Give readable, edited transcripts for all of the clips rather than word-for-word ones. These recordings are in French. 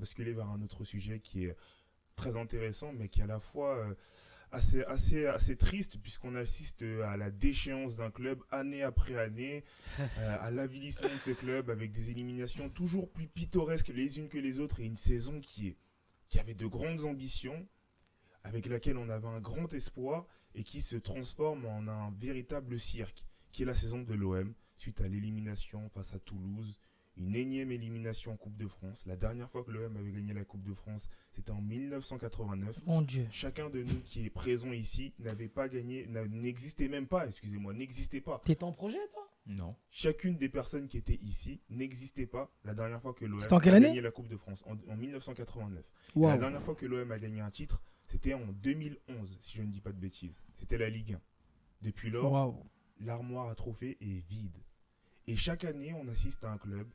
basculer vers un autre sujet qui est très intéressant, mais qui est à la fois assez triste, puisqu'on assiste à la déchéance d'un club année après année, à l'avilissement de ce club avec des éliminations toujours plus pittoresques les unes que les autres et une saison qui avait de grandes ambitions, avec laquelle on avait un grand espoir et qui se transforme en un véritable cirque, qui est la saison de l'OM, suite à l'élimination face à Toulouse, une énième élimination en Coupe de France. La dernière fois que l'OM avait gagné la Coupe de France, c'était en 1989. Mon Dieu. Chacun de nous qui est présent ici n'avait pas gagné, n'existait même pas, excusez-moi, n'existait pas. T'es en projet, toi? Non. Chacune des personnes qui étaient ici n'existait pas la dernière fois que l'OM C'était en quelle a année? gagné la Coupe de France, en 1989. Wow. La dernière fois que l'OM a gagné un titre, c'était en 2011, si je ne dis pas de bêtises. C'était la Ligue 1. Depuis lors, Wow. l'armoire à trophées est vide. Et chaque année, on assiste à un club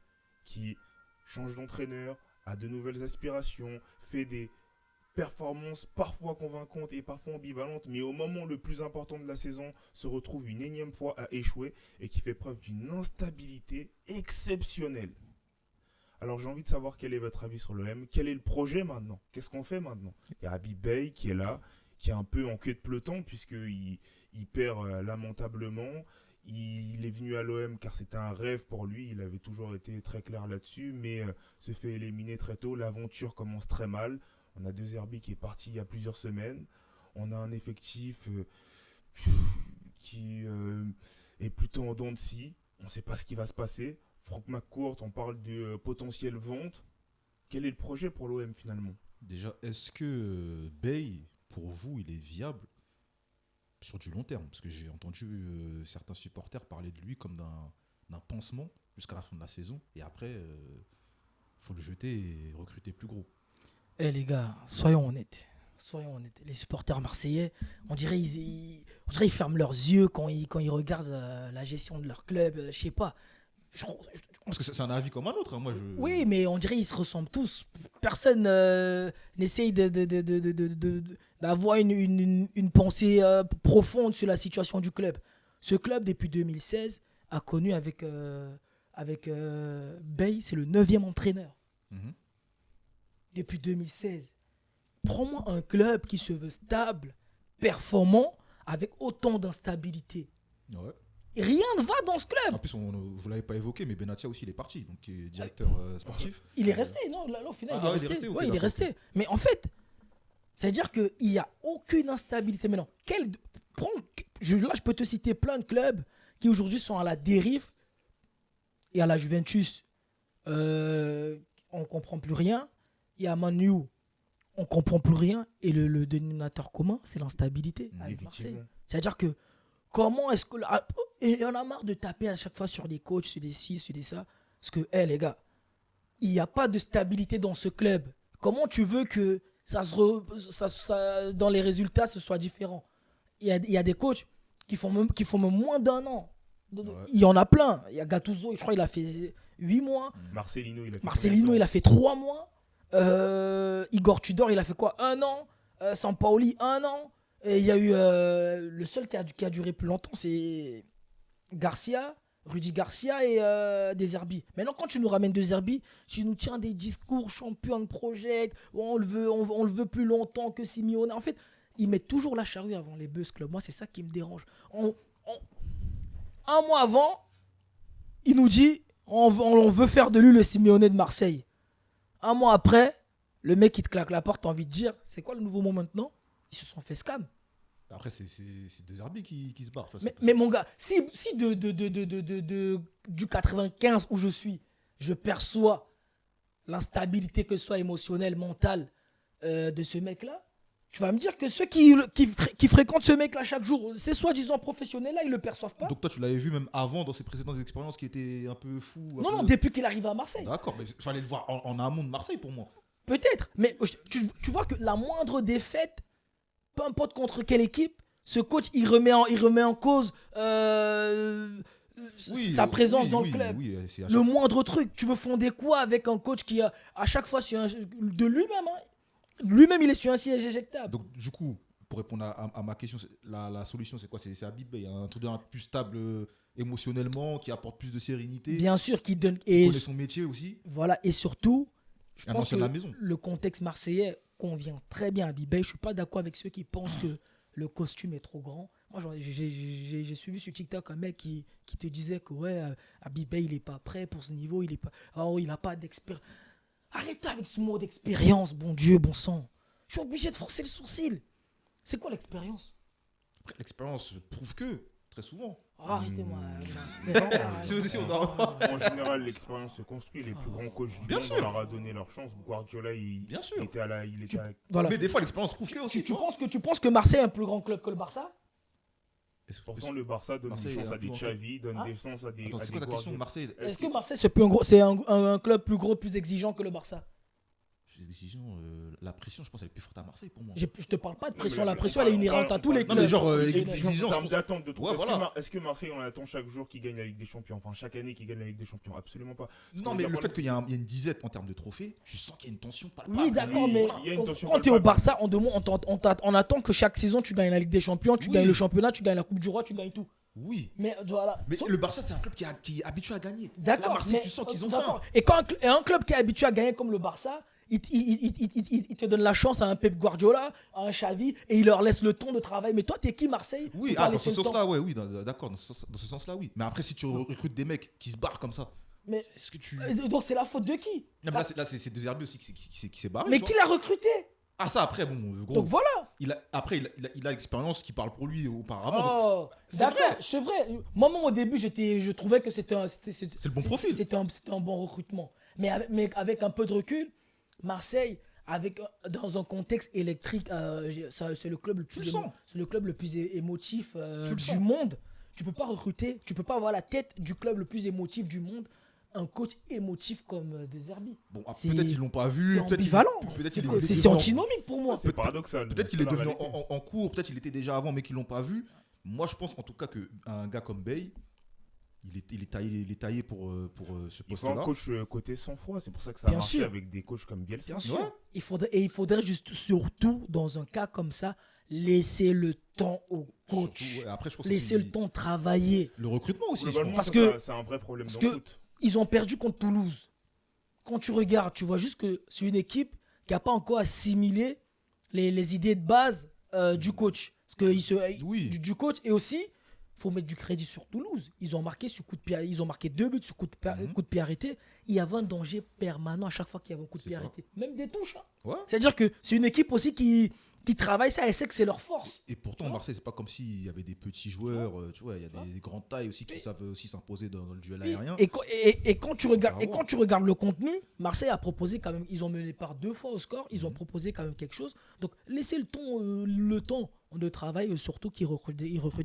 qui change d'entraîneur, a de nouvelles aspirations, fait des performances parfois convaincantes et parfois ambivalentes, mais au moment le plus important de la saison, se retrouve une énième fois à échouer et qui fait preuve d'une instabilité exceptionnelle. Alors j'ai envie de savoir quel est votre avis sur l'OM, quel est le projet maintenant, qu'est-ce qu'on fait maintenant? Il y a Habib Beye qui est là, qui est un peu en queue de peloton puisqu'il perd lamentablement. Il est venu à l'OM car c'était un rêve pour lui, il avait toujours été très clair là-dessus, mais se fait éliminer très tôt, l'aventure commence très mal. On a De Zerbi qui est parti il y a plusieurs semaines, on a un effectif qui est plutôt en dents de scie, on ne sait pas ce qui va se passer. Franck McCourt, on parle de potentielle vente. Quel est le projet pour l'OM finalement? Déjà, est-ce que Bey, pour vous, il est viable sur du long terme? Parce que j'ai entendu certains supporters parler de lui comme d'un pansement jusqu'à la fin de la saison. Et après, faut le jeter et recruter plus gros. Eh les gars, soyons honnêtes. Soyons honnêtes. Les supporters marseillais, on dirait ils ferment leurs yeux quand ils regardent la gestion de leur club. Je sais pas. Parce que c'est un avis comme un autre. Hein. Moi, Oui, mais on dirait qu'ils se ressemblent tous. Personne n'essaye d'avoir une pensée profonde sur la situation du club. Ce club, depuis 2016, a connu avec Bey, c'est le 9e entraîneur. Mhm. Depuis 2016. Prends-moi un club qui se veut stable, performant, avec autant d'instabilité. Ouais. Rien ne va dans ce En club. plus, vous l'avez pas évoqué, mais Benatia aussi, il est parti, donc qui est directeur sportif. Il est resté, non? Là, au final, Ah, il est resté, ok, Ouais, il est d'accord, resté. Mais en fait, c'est-à-dire qu'il n'y a aucune instabilité maintenant. Là, je peux te citer plein de clubs qui aujourd'hui sont à la dérive et à la Juventus. On ne comprend plus rien. Il y a Manu, on ne comprend plus rien. Et le dénominateur commun, c'est l'instabilité avec Marseille. Effectivement. C'est-à-dire que comment est-ce que... Et on a marre de taper à chaque fois sur des coachs, sur des ci, sur des ça. Parce que, les gars, il n'y a pas de stabilité dans ce club. Comment tu veux que dans les résultats, ce soit différent? Il y a des coachs qui font même moins d'un an. Ouais. Il y en a plein. Il y a Gattuso, je crois qu'il a fait 8 mois. Marcelino, Il a fait 3 mois. Igor Tudor, il a fait quoi? 1 an. Sampaoli, 1 an. Et il y a eu le seul qui a duré plus longtemps, c'est Rudy Garcia et De Zerbi. Maintenant, quand tu nous ramènes De Zerbi, tu nous tiens des discours champion project, on le veut plus longtemps que Simeone. En fait, ils mettent toujours la charrue avant les bœufs club. Moi, c'est ça qui me dérange. Un mois avant, il nous dit on veut faire de lui le Simeone de Marseille. Un mois après, le mec il te claque la porte, t'as envie de dire c'est quoi le nouveau mot maintenant? Ils se sont fait scam. Après, c'est De Zerbi qui se barre. Mais mon gars, si du 95 où je suis, je perçois l'instabilité, que ce soit émotionnelle, mentale, de ce mec-là, tu vas me dire que ceux qui fréquentent ce mec-là chaque jour, ces soi-disant professionnels-là, ils le perçoivent pas? Donc toi, tu l'avais vu même avant dans ses précédentes expériences qui étaient un peu fou. Non, depuis qu'il arrive à Marseille. D'accord, mais il fallait le voir en amont de Marseille pour moi. Peut-être, mais tu vois que la moindre défaite, peu importe contre quelle équipe, ce coach, il remet en cause sa présence dans le club. Oui, le moindre truc. Tu veux fonder quoi avec un coach qui, à chaque fois, de lui-même, lui-même, il est sur un siège éjectable. Donc, du coup, pour répondre à ma question, la solution, c'est quoi? C'est Habib Beye, un entraîneur plus stable émotionnellement, qui apporte plus de sérénité. Bien sûr, qui donne... Qui connaît son métier aussi. Voilà, et surtout, je Un pense ancien que de la maison. le contexte marseillais convient très bien à Bibey. Je suis pas d'accord avec ceux qui pensent que le costume est trop grand. Moi, j'ai suivi sur TikTok un mec qui te disait que ouais, Bibey, il est pas prêt pour ce niveau, il a pas d'expérience. Arrêtez avec ce mot d'expérience, bon Dieu, bon sang. Je suis obligé de forcer le sourcil. C'est quoi l'expérience? Après, l'expérience prouve que, très souvent. Arrêtez-moi. C'est aussi, on a- En général, l'expérience se construit. Les plus grands coachs du Bien monde, sûr. on leur a donné leur chance. Guardiola, Bien sûr. il était à la. Il était à- Voilà. Mais des fois, l'expérience prouve que aussi. Tu penses que Marseille est un plus grand club que le Barça? Pourtant, le Barça donne Marseille des chances est à un des peu Xavi, donne Hein des chances à des. Attends, à c'est des quoi ta question de Guardiola. Marseille? Est-ce que Marseille c'est un club plus gros, plus exigeant que le Barça? Les décisions, la pression, je pense, elle est plus forte à Marseille pour moi. Je te parle pas de Non, pression. mais La pression, elle est inhérente à tous les Non, clubs. mais genre, En termes pense- d'attente de trop. Ouais, voilà. Est-ce que Marseille, on attend chaque jour qu'il gagne la Ligue des Champions? Enfin, chaque année qu'il gagne la Ligue des Champions? Absolument pas. Non, mais le fait qu'il y a une disette en termes de trophées, tu sens qu'il y a une tension palpable. Oui, d'accord, Oui, mais il y a une tension quand tu es au palpable. Barça, on attend que chaque saison, tu gagnes la Ligue des Champions, tu Oui. gagnes le championnat, tu gagnes la Coupe du Roi, tu gagnes tout. Oui. Mais voilà. Mais le Barça, c'est un club qui est habitué à gagner. D'accord. Là, Marseille, mais- tu sens qu'ils ont d'accord. faim. Et quand un club qui est habitué à gagner comme le Barça, il te donne la chance à un Pep Guardiola, à un Xavi, et il leur laisse le temps de travail. Mais toi, t'es qui, Marseille? Oui, pour pas dans ce laisser le temps sens-là, ouais, oui, d'accord, dans ce sens-là, oui. Mais après, si tu recrutes des mecs qui se barrent comme ça, Mais est-ce que tu. donc c'est la faute de qui? Non, mais là, c'est De Zerbi aussi qui s'est barré. Mais tu qui vois. l'a recruté? Ah, ça, après, bon, gros. Donc voilà. Après, il a l'expérience qui parle pour lui auparavant. donc Oh, c'est d'accord, vrai. c'est vrai. Moi, au début, je trouvais que c'était le bon profil. C'était un bon recrutement. Mais avec un peu de recul, Marseille, dans un contexte électrique, c'est le club le plus le sens. c'est le club le plus émotif Tu le du sens. monde. Tu peux pas recruter, tu peux pas avoir la tête du club le plus émotif du monde, un coach émotif comme De Zerbi. Bon, C'est- peut-être ils l'ont pas vu. C'est Peut-être ambivalent. peut-être C'est il quoi- est c'est devenu en- antinomique pour moi. C'est paradoxal. Peut-être qu'il C'est est la devenu réalité. en cours, peut-être qu'il était déjà avant, mais qu'ils l'ont pas vu. Moi, je pense en tout cas qu'un gars comme Bey, il est taillé pour ce Il faut un poste-là. coach côté sang-froid. C'est pour ça que ça a Bien marché sûr. avec des coachs comme Bielsa. Bien sûr. Ouais. Il faudrait juste, surtout, dans un cas comme ça, laisser le temps au coach. Surtout, ouais, après, je pense que Laisser c'est le temps travailler. le recrutement aussi. je Globalement, pense. Parce que- c'est un vrai problème parce dans le que- foot. Ils ont perdu contre Toulouse. Quand tu regardes, tu vois juste que c'est une équipe qui n'a pas encore assimilé les idées de base du coach. Parce que Oui. du coach, et aussi, il faut mettre du crédit sur Toulouse. Ils ont marqué sur coup de pied, ils ont marqué 2 buts sur coup de pied arrêté. Il y avait un danger permanent à chaque fois qu'il y avait un coup de C'est pied ça. arrêté. Même des touches. Hein. Ouais. C'est-à-dire que c'est une équipe aussi qui travaille ça et sait que c'est leur force. Et pourtant, Tu vois Marseille, c'est pas comme s'il y avait des petits joueurs. Tu vois, il y a des grandes tailles aussi qui savent aussi s'imposer dans le duel aérien. Et quand tu C'est regardes, pas et à voir. quand tu regardes le contenu, Marseille a proposé quand même. Ils ont mené par 2 fois au score. Ils ont proposé quand même quelque chose. Donc laissez le temps de travail, surtout qu'ils recrutent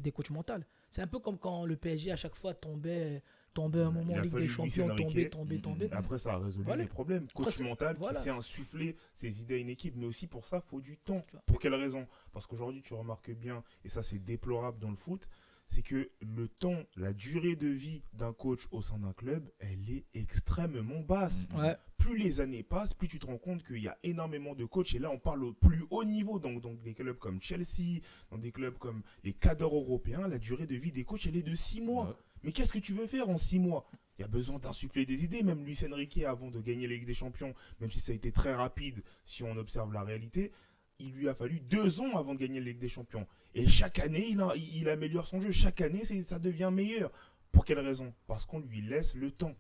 des coachs mentaux. C'est un peu comme quand le PSG à chaque fois tombait un moment Il en a Ligue fallu des Luis Champions, Enrique. tombait. Après, ça a résolu Voilà. les problèmes. Après, Coach c'est- mental voilà. qui sait insuffler ses idées à une équipe, mais aussi pour ça, il faut du temps. Tu vois. Pour quelle raison? Parce qu'aujourd'hui, tu remarques bien, et ça c'est déplorable dans le foot, c'est que le temps, la durée de vie d'un coach au sein d'un club, elle est extrêmement basse. Ouais. Plus les années passent, plus tu te rends compte qu'il y a énormément de coachs. Et là, on parle au plus haut niveau. Donc des clubs comme Chelsea, dans des clubs comme les cadres européens, la durée de vie des coachs, elle est de 6 mois. Ouais. Mais qu'est-ce que tu veux faire en 6 mois? Il y a besoin d'insuffler des idées. Même Luis Enrique, avant de gagner la Ligue des Champions, même si ça a été très rapide, si on observe la réalité, il lui a fallu 2 ans avant de gagner la Ligue des Champions. Et chaque année, il améliore son jeu. Chaque année, ça devient meilleur. Pour quelle raison? Parce qu'on lui laisse le temps.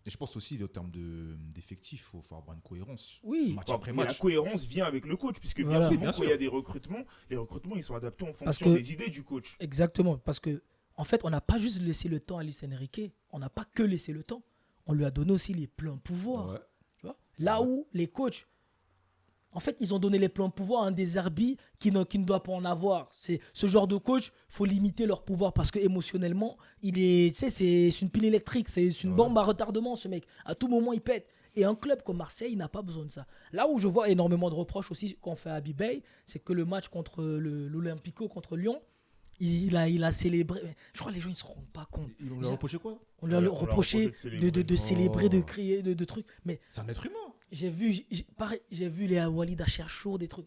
Et je pense aussi, en termes d'effectifs, il faut avoir une cohérence. Oui. Match après Mais la match. cohérence vient avec le coach, puisque bien Voilà. souvent, Oui, bien quand il y sûr. a des recrutements, les recrutements, ils sont adaptés en Parce fonction que- des idées du coach. Exactement, parce que en fait, on n'a pas juste laissé le temps à Luis Enrique, on n'a pas que laissé le temps, on lui a donné aussi les pleins pouvoirs. Ouais. Tu vois là vrai. où les coachs, en fait, ils ont donné les pleins pouvoirs à un des Zerbi qui ne doit pas en avoir. C'est ce genre de coach, faut limiter leur pouvoir parce que émotionnellement, c'est une pile électrique, c'est une Ouais. bombe à retardement, ce mec. À tout moment, il pète. Et un club comme Marseille n'a pas besoin de ça. Là où je vois énormément de reproches aussi qu'on fait à Bibey, c'est que le match contre l'Olympico, contre Lyon, il a célébré. Je crois que les gens ne se rendent pas compte. Ils lui ont reproché quoi? On lui a On leur reproché reprochait de célébrer, de Oh. crier, de trucs. Mais C'est un être humain. j'ai vu les Walid Acharchour, des trucs.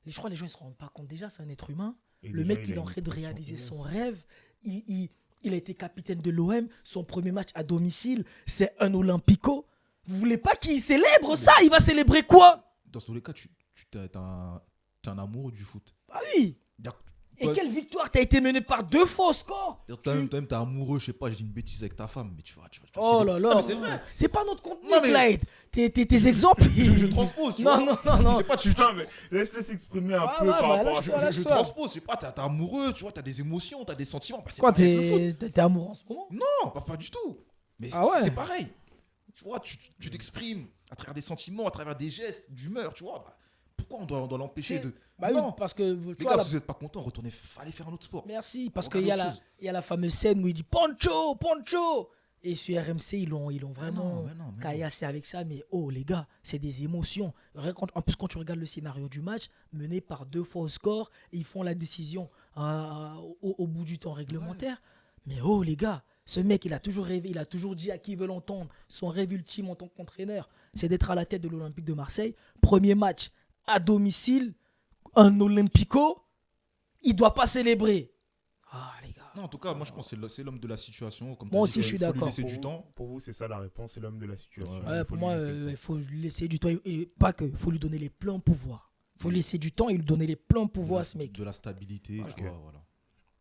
Je crois que les gens ne se rendent pas compte. Déjà, c'est un être humain. Et Le déjà, mec, il il a est en une train de pression réaliser son immense. rêve. Il a été capitaine de l'OM. Son premier match à domicile, c'est un Olympico. Vous voulez pas qu'il célèbre ça? Il va célébrer quoi? Dans tous les cas, t'es un amoureux du foot. Ah oui. C'est-à-dire Et toi- quelle victoire? T'as été mené par 2 fois au score. Toi-même, t'es amoureux, je sais pas, je dis une bêtise avec ta femme, mais tu vas Oh célébrer. là Non, là. mais c'est vrai. C'est pas notre contenu, Non, mais- Clyde. Tes exemples. Je transpose, tu Non, vois. non. Je sais pas, Non, mais laisse-le s'exprimer un Ah peu ouais, par bah, rapport à lâche-toi, ça. je lâche-toi. transpose, je sais pas, t'es amoureux, tu vois, t'as des émotions, t'as des sentiments. Bah, c'est Quoi, pareil avec le foot. t'es amoureux en ce moment? Non, pas du tout. Mais Ah ouais. c'est pareil. Tu vois, tu t'exprimes à travers des sentiments, à travers des gestes, d'humeur, tu vois. Bah, pourquoi on doit l'empêcher C'est- de. Bah oui, non, parce que tu les vois, gars, la- si vous n'êtes pas content, retournez, fallait faire un autre sport. Merci, parce Regardez qu'il y a autre chose. il y a la fameuse scène où il dit Pancho, Pancho. Et sur RMC, ils l'ont vraiment mais non. caillassé avec ça. Mais oh, les gars, c'est des émotions. En plus, quand tu regardes le scénario du match, mené par 2 fois au score, ils font la décision au bout du temps réglementaire. Mais oh, les gars, ce mec, il a toujours rêvé, il a toujours dit à qui veut l'entendre. Son rêve ultime en tant qu'entraîneur, c'est d'être à la tête de l'Olympique de Marseille. Premier match à domicile, un Olympico, il doit pas célébrer. Ah, les gars. Non, en tout cas, moi je pense que c'est l'homme de la situation. Comme Moi t'as aussi, dit, je suis il faut lui d'accord. laisser Pour du vous- temps. Pour vous, c'est ça la réponse, c'est l'homme de la situation. Ouais, Il Ouais, faut pour lui moi, laisser le temps. il faut lui laisser du temps. Et pas que, il faut lui donner les pleins pouvoirs. Il faut lui laisser du temps et lui donner les pleins pouvoirs à ce mec. De la stabilité, Ok. tu vois, voilà.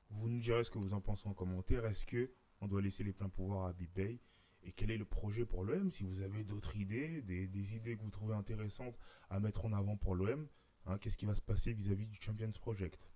Vous nous direz ce que vous en pensez en commentaire. Est-ce que on doit laisser les pleins pouvoirs à Habib Beye? Et quel est le projet pour l'OM? Si vous avez d'autres idées, des idées que vous trouvez intéressantes à mettre en avant pour l'OM, qu'est-ce qui va se passer vis-à-vis du Champions Project?